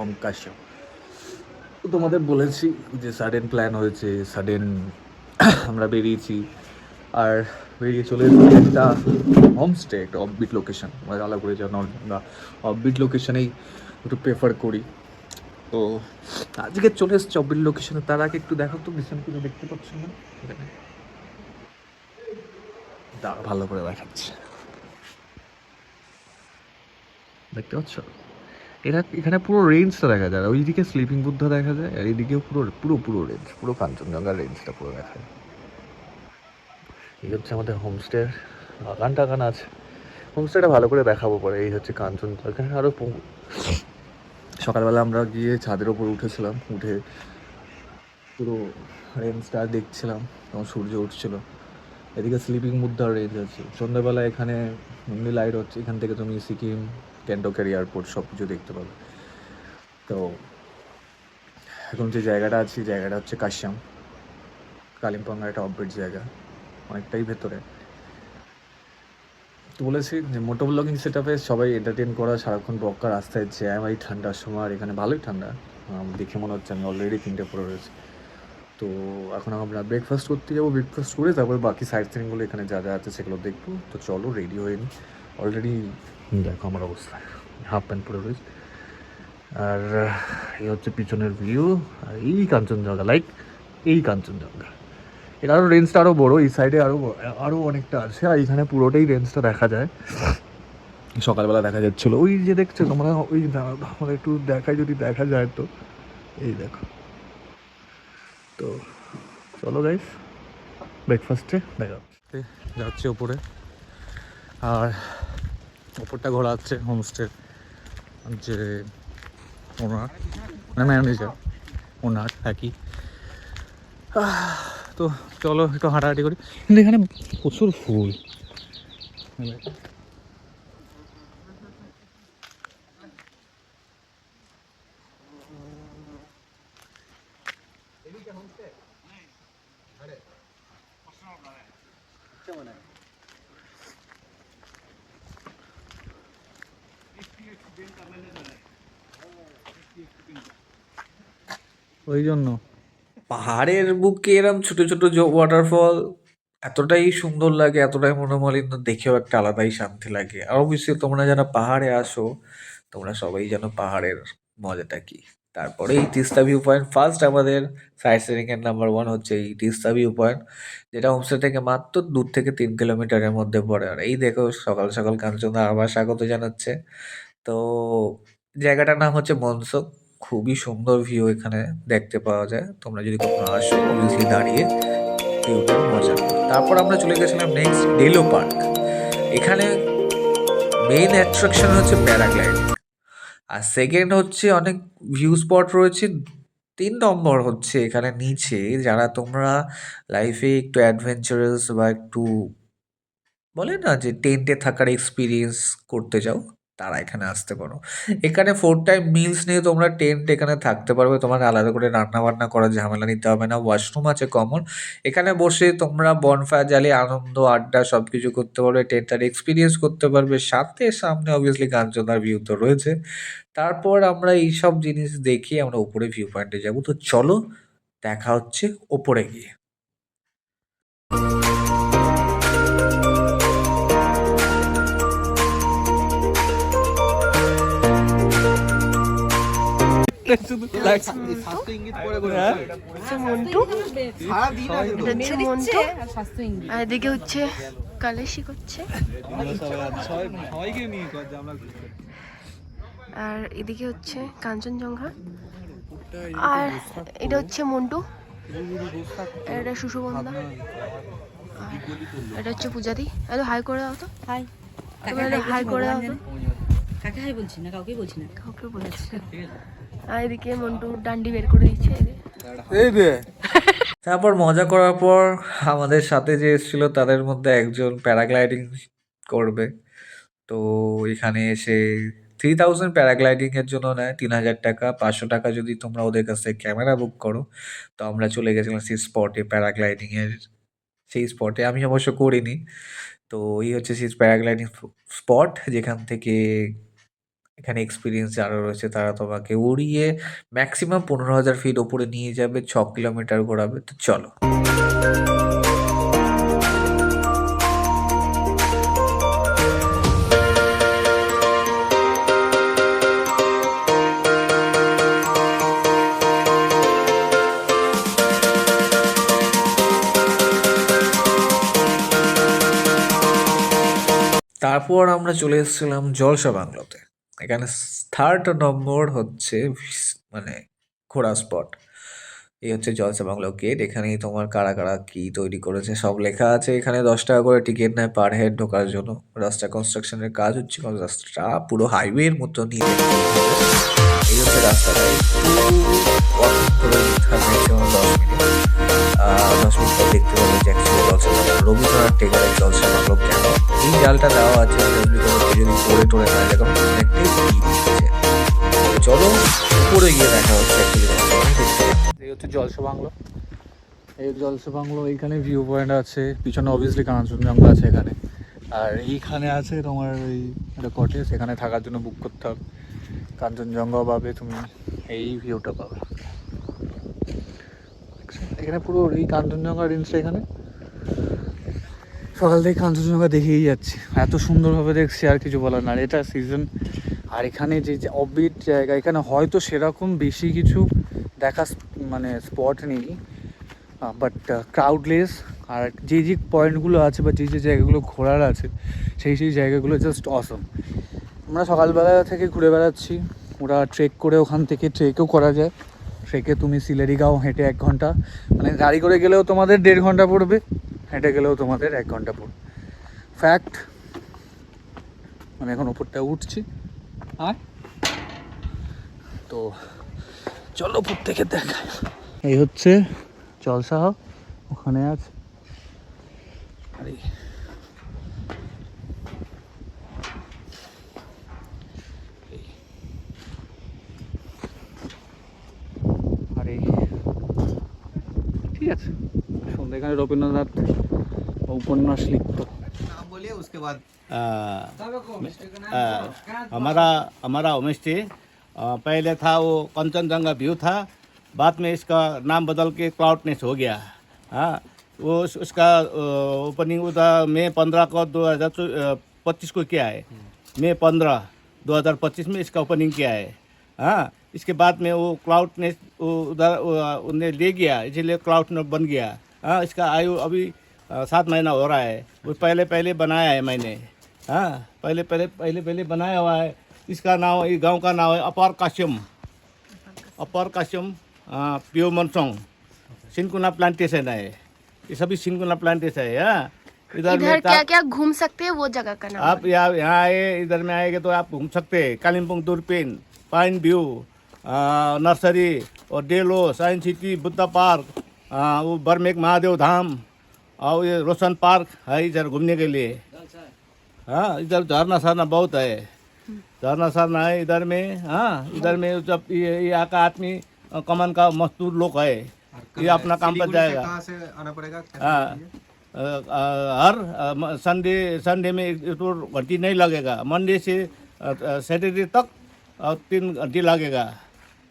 From Kashyap. তো তোমাদের বলেছি যে সাডেন প্ল্যান হয়েছে, সাডেন আমরা বেরিয়েছি। আর বেরিয়ে চলে এসেছি একটা হোমস্টে, একটা অফবিট লোকেশন। আমরা আলাপুরে যেন আমরা অফবিট লোকেশনেই একটু প্রেফার করি। তো আজকে চলে এসেছি অফবিট লোকেশনে। তার আগে একটু দেখো তো পিছনে কিছু দেখতে পাচ্ছ না? এখানে দাঁড়া, ভালো করে দেখাচ্ছে, দেখতে পাচ্ছ? এখানে পুরো রেঞ্জটা দেখা যায়। ওইদিকে স্লিপিং বুদ্ধা দেখা যায়, আর এইদিকেও পুরো পুরো পুরো রেঞ্জ, পুরো কাঞ্চনজঙ্ঘার রেঞ্জটা পুরো দেখা যায়। এই হচ্ছে আমাদের হোমস্টে। বাগান টাগান আছে, হোমস্টেটা ভালো করে দেখাবো পরে। এই হচ্ছে কাঞ্চনজঙ্ঘা। এখানে আরও সকালবেলা আমরা গিয়ে ছাদের ওপর উঠেছিলাম, উঠে পুরো রেঞ্জটা দেখছিলাম, তখন সূর্য উঠছিল। এদিকে স্লিপিং বুদ্ধার রেঞ্জ আছে। সন্ধ্যাবেলা এখানে এমনি লাইট হচ্ছে, এখান থেকে তুমি সিকিম, গ্যাংটকের এয়ারপোর্ট সব কিছু দেখতে পাবে। তো এখন যে জায়গাটা আছে, জায়গাটা হচ্ছে কাশ্যপ, কালিম্পংয়ের একটা অফবিট জায়গা, অনেকটাই ভেতরে। তো বলেছি যে মোটো ব্লগিং সেট আপে সবাই এন্টারটেন করা, সারাক্ষণ বক্কা রাস্তায় জ্যাম, এই ঠান্ডার সময়। আর এখানে ভালোই ঠান্ডা, দেখে মনে হচ্ছে আমি অলরেডি 3টে পরে রয়েছে। তো এখন আমরা ব্রেকফাস্ট করতে যাবো, ব্রেকফাস্ট করে তারপর বাকি সাইড সিনগুলো এখানে যা যা আছে সেগুলো দেখবো। তো চলো, রেডি হয়ে নিই। অলরেডি দেখো আমার অবস্থা, হাফ প্যান্ট পরে রয়েছে। আর এই হচ্ছে পিছনের ভিউ। আর এই কাঞ্চনজঙ্ঘা, লাইক এই কাঞ্চনজঙ্ঘা। এর আরও রেঞ্জটা আরও বড়ো, এই সাইডে আরও অনেকটা আছে। আর এখানে পুরোটাই রেঞ্জটা দেখা যায়। সকালবেলা দেখা যাচ্ছিলো, ওই যে দেখছো তোমরা, ওই আমার একটু দেখায়, যদি দেখা যায় তো এই দেখো। তো চলো গাইস, ব্রেকফাস্টে দেখা যাচ্ছে ওপরে। আর ওপরটা ঘোরা হচ্ছে হোমস্টে যে ওনার, মানে ম্যানেজার, ওনার একই। তো চলো একটু হাঁটাহাঁটি করি। কিন্তু এখানে প্রচুর ফুল। ওই জন্য পাহাড়ের বুকে এরম ছোট ছোট ওয়াটারফল এতটাই সুন্দর লাগে, এতটাই মনোমালিন্য, দেখেও একটা আলাদাই শান্তি লাগে। আর অবশ্যই তোমরা যারা পাহাড়ে আসো, তোমরা সবাই জানো পাহাড়ের মজাটা কি। তারপরে এই তিস্তা ভিউ পয়েন্ট, ফার্স্ট আমাদের সাইট সিইং এর নাম্বার ওয়ান হচ্ছে এই তিস্তা ভিউ পয়েন্ট, যেটা হোমস্টে থেকে মাত্র 2 থেকে 3 কিলোমিটারের মধ্যে পড়ে। আর এই দেখো সকাল সকাল কাঞ্চনজঙ্ঘা আবার স্বাগত জানাচ্ছে। তো জায়গাটার নাম হচ্ছে মনসোক। খুবই সুন্দর ভিউ এখানে দেখতে পাওয়া যায়। তোমরা যদি কখনো আসো, অবভিয়াসলি দাঁড়িয়ে ভিউটার মজা নাও। তারপর আমরা চলে গেছিলাম নেক্সট ডেলো পার্ক। এখানে মেইন অ্যাট্রাকশন হচ্ছে প্যারাগ্লাইডিং, আর সেকেন্ড হচ্ছে অনেক ভিউ স্পট রয়েছে। 3 নম্বর হচ্ছে এখানে নিচে যারা তোমরা লাইফে একটু অ্যাডভেঞ্চারাস বা একটু বলে না যে টেন্টে থাকার এক্সপিরিয়েন্স করতে চাও, তারা এখানে আসতে পারো। এখানে 4 টাইম মিলস নিয়ে তোমরা টেন্ট এখানে থাকতে পারবে। তোমার আলাদা করে রান্না বান্না করার ঝামেলা নিতে হবে না। ওয়াশরুম আছে কমন। এখানে বসে তোমরা বনফায়ার জ্বালিয়ে আনন্দ আড্ডা সব কিছু করতে পারবে, টেন্টটার এক্সপিরিয়েন্স করতে পারবে। সাথে সামনে অবভিয়াসলি কাঞ্চনজঙ্ঘার ভিউ তো রয়েছে। তারপর আমরা এইসব জিনিস দেখে আমরা উপরে ভিউ পয়েন্টে যাবো। তো চলো, দেখা হচ্ছে ওপরে গিয়ে। শুধু মন্টু, এটা হচ্ছে মন্টু, আর এদিকে হচ্ছে কালেশি করছে, আর এদিকে হচ্ছে কাঞ্চনজঙ্ঘা, আর এটা হচ্ছে মন্টু, এটা সুষুবন্ধা, আর এটা হচ্ছে পূজাদি। এত হাই করে দাও তো, হাই, হাই করে দাও তো। কাকে হাই বলছি না, কাউকে বলছি না। কাউকে বলেছি। আর এদিকে মন্টু ডান্ডি বের করে দিচ্ছে। তারপর মজা করার পর আমাদের সাথে যে এসেছিল তাদের মধ্যে একজন প্যারাগ্লাইডিং করবে। তো এখানে এসে 3000 প্যারাগ্লাইডিং এর জন্য নেয়, 3000 টাকা। 500 টাকা যদি তোমরা ওদের কাছ থেকে ক্যামেরা বুক করো। তো আমরা চলে গেছিলাম সেই স্পটে, প্যারাগ্লাইডিং এর সেই স্পটে। আমি অবশ্য করিনি। তো এই হচ্ছে সেই প্যারাগ্লাইডিং স্পট, যেখান থেকে এখানে এক্সপিরিয়েন্স যারা রয়েছে তারা তোমাকে উড়িয়ে ম্যাক্সিমাম 15,000 ফিট ওপরে নিয়ে যাবে, 6 কিলোমিটার ঘোরাবে। তো চলো। তারপর আমরা চলে এসেছিলাম জলসা বাংলোতে। এখানে 3rd নম্বর হচ্ছে মানে ঘোরা স্পট। এই হচ্ছে জলসা বাংলো গেট। এখানেই তোমার কারা কারা কি তৈরি করেছে সব লেখা আছে। এখানে 10 টাকা করে টিকিট নেয় পার হেড ঢোকার জন্য। রাস্তা কনস্ট্রাকশনের কাজ হচ্ছিল, রাস্তাটা পুরো হাইওয়ের মতো নিয়ে যেতে হবে। এই হচ্ছে রাস্তাটা, একটু walking করে যেতে হবে ম্যাক্সিমাম 10 মিনিট। 10 মিনিট পর দেখতে পাবে যে অ্যাকচুয়ালি জলসা বাংলো, রবীন্দ্রনাথ টেগারের জলসা বাংলো কেন। এই জালটা দেওয়া আছে যদি পড়ে টরে না যায়, কারণ অনেকটাই কি দিচ্ছে। চলো উপরে গিয়ে দেখা হচ্ছে অ্যাকচুয়ালি জলসা বাংলো দেখতে। এই হচ্ছে জলসা বাংলো। এই জলসা বাংলো, এইখানে ভিউ পয়েন্ট আছে, পিছনে অবভিয়াসলি কাঞ্চনজঙ্ঘা আছে এখানে। আর এইখানে আছে তোমার ওই একটা কটেজ, এখানে থাকার জন্য বুক করতে হবে। কাঞ্চনজঙ্ঘাও পাবে তুমি, এই ভিউটা পাবে এখানে পুরো। এই কাঞ্চনজঙ্ঘা রেঞ্জটা এখানে সকাল থেকে কাঞ্চনজঙ্ঘা দেখেই যাচ্ছি, এত সুন্দরভাবে দেখছি আর কিছু বলার না। আর এটা সিজন, আর এখানে যে অফবিট জায়গা, এখানে হয়তো সেরকম বেশি কিছু দেখা মানে স্পট নেই, বাট ক্রাউডলেস। আর যে যে পয়েন্টগুলো আছে বা যে যে জায়গাগুলো ঘোরার আছে, সেই সেই জায়গাগুলো জাস্ট অসম। আমরা সকালবেলা থেকে ঘুরে বেড়াচ্ছি, ওরা ট্রেক করে, ওখান থেকে ট্রেকও করা যায়। ট্রেকে তুমি সিলেরিগাঁও হেঁটে 1 ঘন্টা, মানে গাড়ি করে গেলেও তোমাদের 1.5 ঘন্টা পড়বে, হেঁটে গেলেও তোমাদের 1 ঘন্টা পড়বে। ফ্যাক্ট, আমি এখন ওপরটা উঠছি। আর তো চলো উপর থেকে দেখায়। এই হচ্ছে জলসা, ওখানে আছে। আর এই ঠিক আছে, সন্ধ্যা এখানে রবীন্দ্রনাথ উপন্যাস লিখতো। नाम बोलिए उसके बाद हमारा हमारा होम स्टे पहले था वो कंचनजंगा व्यू था, बाद में इसका नाम बदल के क्लाउडनेस हो गया। हाँ, वो उसका ओपनिंग उधर मई 15 को 2025 को किया है। मई 15 2025 में इसका ओपनिंग किया है। हाँ, इसके बाद में वो क्लाउडनेस उधर उन्हें ले गया, इसलिए क्लाउडनेस बन गया। हाँ, इसका आयु अभी 7 महीना हो रहा है। वो पहले बनाया है मैंने। हाँ, पहले बनाया हुआ है। इसका नाम, ये गांव का नाम है अपर काश्यम प्यो मनसोंग सिनकुना प्लांटेशन है। ये सभी सिनकुना प्लांटेशन है। हाँ, इधर क्या क्या घूम सकते हैं वो जगह का नाम आप यहाँ आए, इधर में आएंगे तो आप घूम सकते हैं। कालिम्पोंग दूरबीन, पाइन व्यू, नर्सरी और डेलो, साइंस सिटी, बुद्धा पार्क, वो बर्मेक महादेव धाम और ये रोशन पार्क है इधर घूमने के लिए। हाँ, इधर झरना सरना बहुत है, झरना सरना है इधर में। हाँ, इधर में जब ये यहाँ का आदमी कमान का मजदूर लोग है, ये अपना काम पर जाएगा। कहाँ से आना पड़ेगा? हाँ, हर संडे में 1 घंटी नहीं लगेगा। मंडे से सैटरडे तक 3 घंटी लगेगा।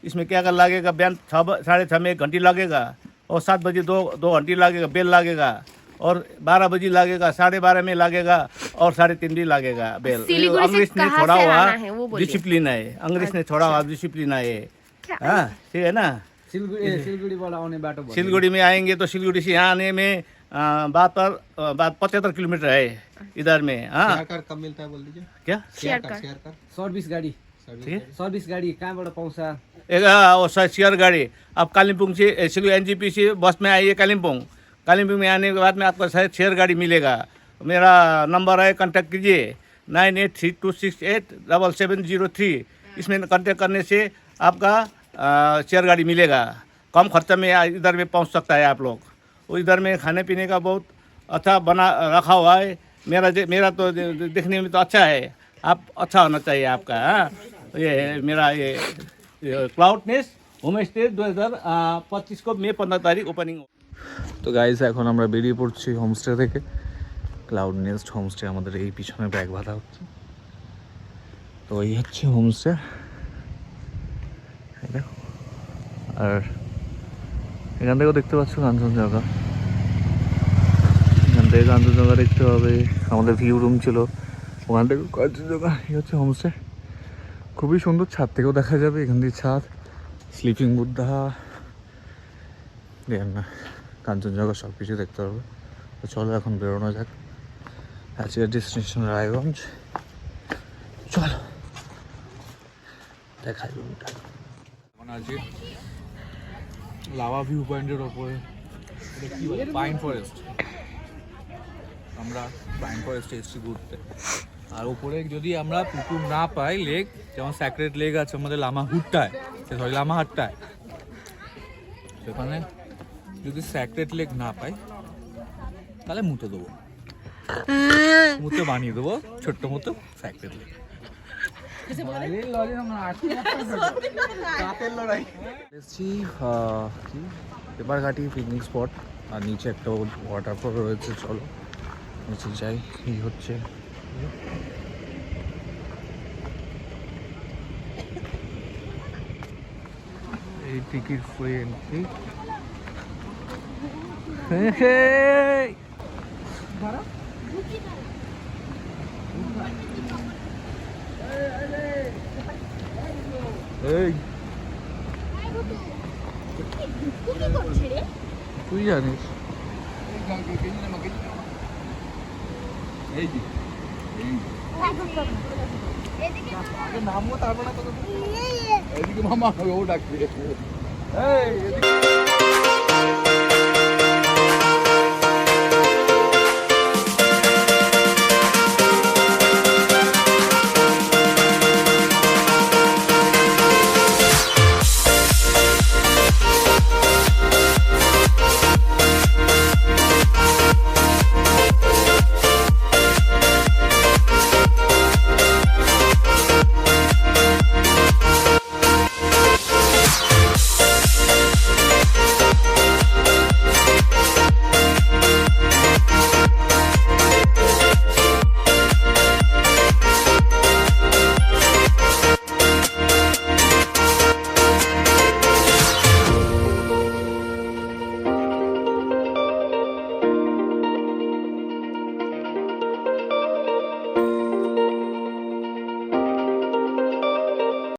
इसमें क्या कर लगेगा, बयान 6:30 में 1 घंटी लगेगा, और 7 बजे 2 घंटी लगेगा, बेल लगेगा, और 12 बजे लगेगा, 12:30 में लगेगा, और 3:30 भी लगेगा बेल। सिलीगुड़ी से अंग्रेज ने कहाँ छोड़ा से हुआ आना है वो बोलिए। डिसिप्लिन है, अंग्रेज ने छोड़ा हुआ डिसिप्लिन है ये। हाँ, ठीक है ना। सिलगुड़ी में आएंगे तो सिलगुड़ी से यहाँ आने में बात 75 किलोमीटर है इधर में। हाँ, शेयर कार कब मिलता है बोल दीजिए। क्या शेयर कर। शेयर कार सर्भिस गाडी ठीक है? सर्भिस गाडी कहाँबाट पाउँछ? शेयर गाड़ी आप कालिम्पोंग से सिलगुड़ी NGP से बस में आइए कालिम्पोंग में आने के बाद में आपको शेयर गाड़ी मिलेगा। मेरा नंबर है, कांटेक्ट कीजिए 9832687703। इसमें कांटेक्ट करने से आपका शेयर गाड़ी मिलेगा। कम खर्चा में इधर में पहुंच सकता है आप लोग। वो इधर में खाने पीने का बहुत अच्छा बना रखा हुआ है। मेरा तो देखने में तो अच्छा है, आप अच्छा होना चाहिए आपका। हाँ, ये है मेरा ये क्लाउडनेस হোম স্টে 2025 को मई 15 तारीख ओपनिंग। তো গাইজ এখন আমরা বেরিয়ে পড়ছি হোমস্টে থেকে। ক্লাউড নেস্ট হোমস্টে আমাদের এই পিছনে ব্যাগ বাঁধা হচ্ছে। তো এই হচ্ছে হোমস্টে, আর এখান থেকেও দেখতে পাচ্ছ কাঞ্চনজঙ্ঘা। এখান থেকে কাঞ্চনজঙ্ঘা দেখতে হবে। আমাদের ভিউ রুম ছিল ওখান থেকে কাঞ্চনজঙ্ঘা। এই হচ্ছে হোমস্টে, খুবই সুন্দর, ছাদ থেকেও দেখা যাবে। এখান দিয়ে ছাদ, স্লিপিং বুদ্ধা, দেন না কাঞ্চনজঙ্ঘা সব কিছু দেখতে পারবে। তো চলো এখন বেরোনো যাক। আজকের ডেস্টিনেশন রায়গঞ্জ, চলো দেখাই রুমটা। এখন আজকে লাভা ভিউ পয়েন্টের ওপরে পাইন ফরেস্ট, আমরা পাইন ফরেস্টে এসেছি ঘুরতে। আর ওপরে যদি আমরা পুকুর না পাই, লেক যেমন স্যাক্রেড লেক আছে আমাদের লামাহুট্টায়, সরি লামাহাট্টায়, সেখানে যদি স্যাক্রেড লেক না পাই তাহলে মুতে দেবো, মুতে বানিয়ে দেবো ছোট্ট মতো স্যাক্রেড লেক। এসছি কি পেপারঘাটি পিকনিক স্পট, আর নিচে একটা ওয়াটারফল রয়েছে, চলো নিচে যাই। এই হচ্ছে এই টিকিট ফ্রি এন্ট্রি। এই তুই জানিস নামবো তারপর না, এদিকে মামা ও ডাকবে।